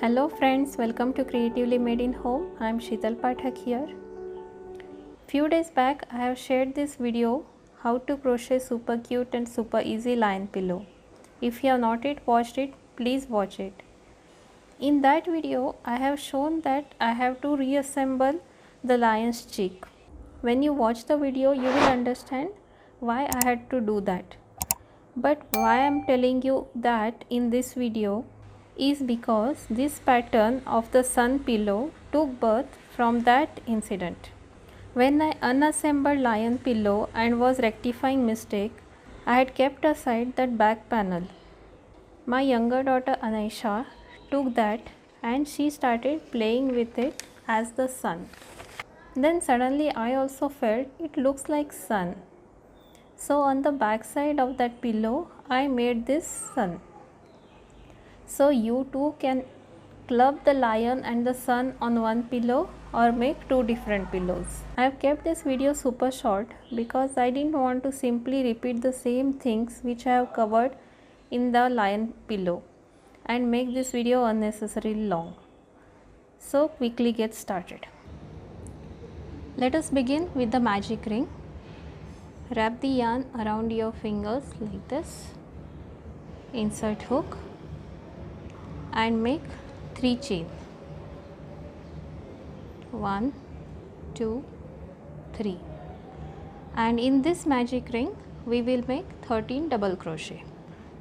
Hello friends, welcome to Creatively Made in Home. I am Sheetal Pathak here. Few days back I have shared this video how to crochet super cute and super easy lion pillow. If you have not yet watched it, please watch it. In that video I have shown that I have to reassemble the lion's cheek. When you watch the video you will understand why I had to do that. But why I am telling you that in this video is because this pattern of the sun pillow took birth from that incident. When I unassembled lion pillow and was rectifying mistake, I had kept aside that back panel. My younger daughter Anisha took that and she started playing with it as the sun. Then suddenly I also felt it looks like sun. So on the back side of that pillow I made this sun. So you too can club the lion and the sun on one pillow or make two different pillows. I have kept this video super short because I didn't want to simply repeat the same things which I have covered in the lion pillow and make this video unnecessarily long. So quickly get started. Let us begin with the magic ring. Wrap the yarn around your fingers like this. Insert hook and make 3 chains. 1, 2, 3. And in this magic ring we will make 13 double crochet.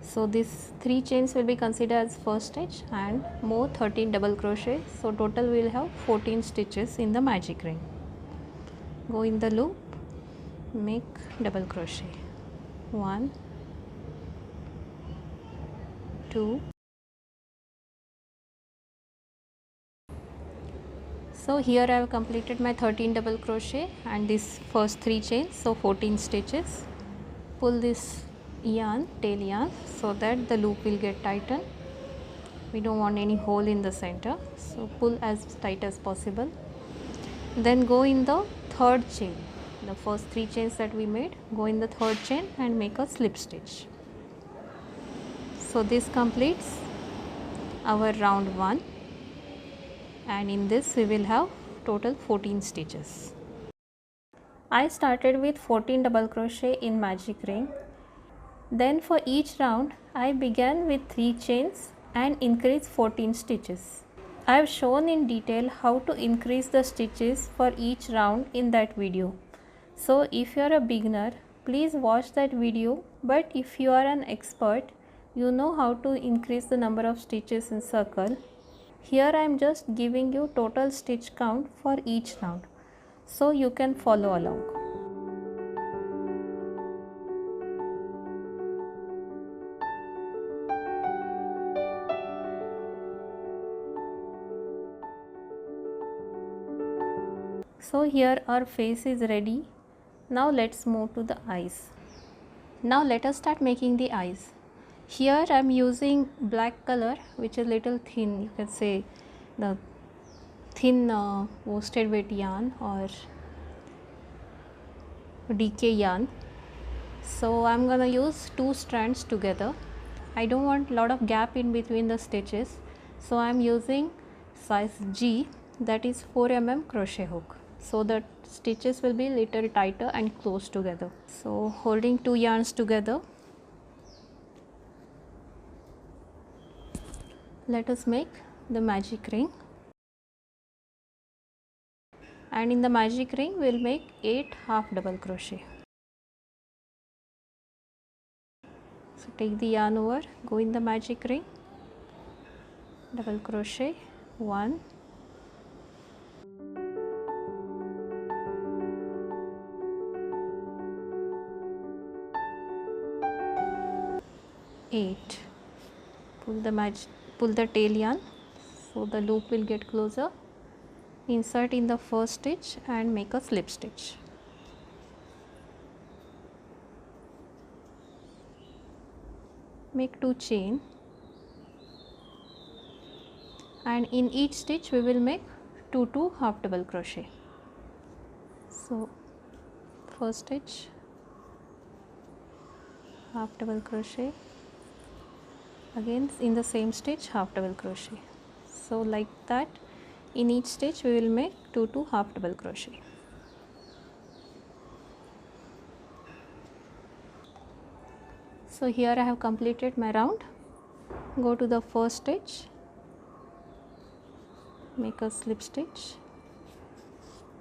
So these 3 chains will be considered as first stitch and more 13 double crochet. So total we will have 14 stitches in the magic ring. Go in the loop, make double crochet. 1, 2. So here I have completed my 13 double crochet and this first 3 chains, so 14 stitches. Pull this yarn, tail yarn, so that the loop will get tightened. We don't want any hole in the center, so pull as tight as possible. Then go in the third chain. The first 3 chains that we made, go in the third chain and make a slip stitch. So this completes our round 1. And in this we will have total 14 stitches. I started with 14 double crochet in magic ring. Then for each round I began with 3 chains and increased 14 stitches. I have shown in detail how to increase the stitches for each round in that video. So if you are a beginner, please watch that video, but if you are an expert, you know how to increase the number of stitches in circle. Here I am just giving you total stitch count for each round, so you can follow along. So here our face is ready. Now let's move to the eyes. Now let us start making the eyes. Here I am using black color, which is little thin, you can say the thin worsted weight yarn or DK yarn. So I am gonna use 2 strands together. I don't want lot of gap in between the stitches, so I am using size G, that is 4 mm crochet hook, so that stitches will be little tighter and close together. So holding 2 yarns together, let us make the magic ring. And in the magic ring we will make 8 half double crochet. So take the yarn over, go in the magic ring, double crochet 1, 8. Pull the tail yarn, so the loop will get closer. Insert in the first stitch and make a slip stitch. Make 2 chain, and in each stitch we will make 2 half double crochet. So first stitch, half double crochet, again in the same stitch half double crochet. So like that, in each stitch we will make 2 to half double crochet. So here I have completed my round. Go to the first stitch, make a slip stitch,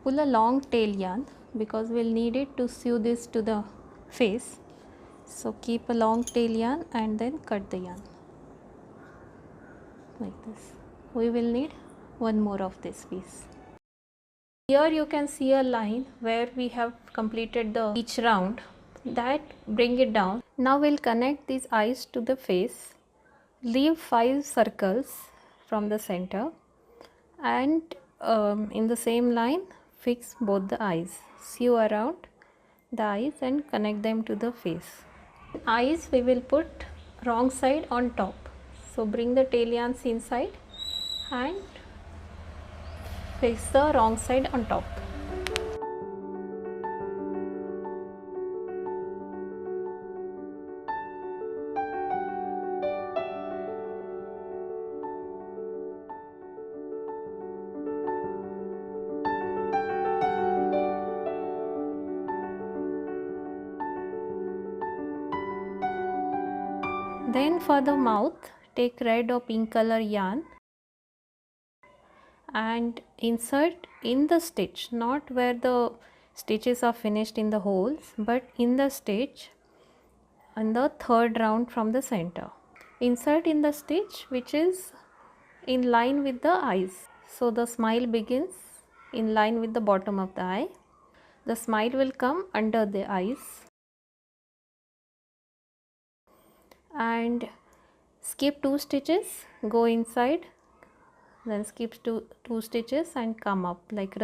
pull a long tail yarn because we'll need it to sew this to the face. So keep a long tail yarn and then cut the yarn like this. We will need one more of this piece. Here you can see a line where we have completed the each round, that bring it down. Now we'll connect these eyes to the face, leave 5 circles from the center, and in the same line fix both the eyes, sew around the eyes and connect them to the face. Eyes we will put wrong side on top, so bring the tail yarns inside and fix the wrong side on top. Then for the mouth, take red or pink color yarn and insert in the stitch, not where the stitches are finished in the holes, but in the stitch on the third round from the center. Insert in the stitch which is in line with the eyes. So the smile begins in line with the bottom of the eye. The smile will come under the eyes. And skip 2 stitches, go inside, then skip two stitches and come up like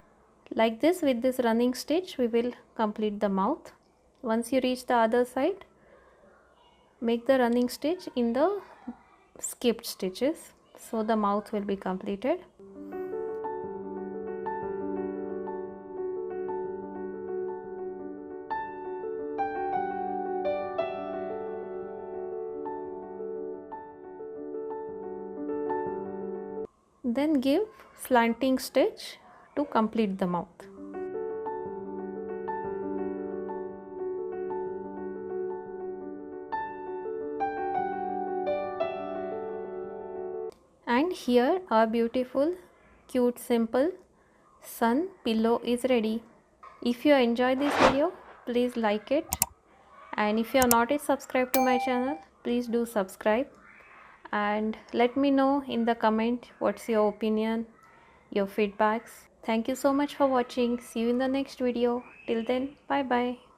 this. With this running stitch we will complete the mouth. Once you reach the other side, make the running stitch in the skipped stitches, so the mouth will be completed. Then give slanting stitch to complete the mouth. And here our beautiful, cute, simple sun pillow is ready. If you enjoyed this video, please like it, and if you are not yet subscribed to my channel, please do subscribe and let me know in the comment what's your opinion, your feedbacks. Thank you so much for watching. See you in the next video. Till then, bye bye.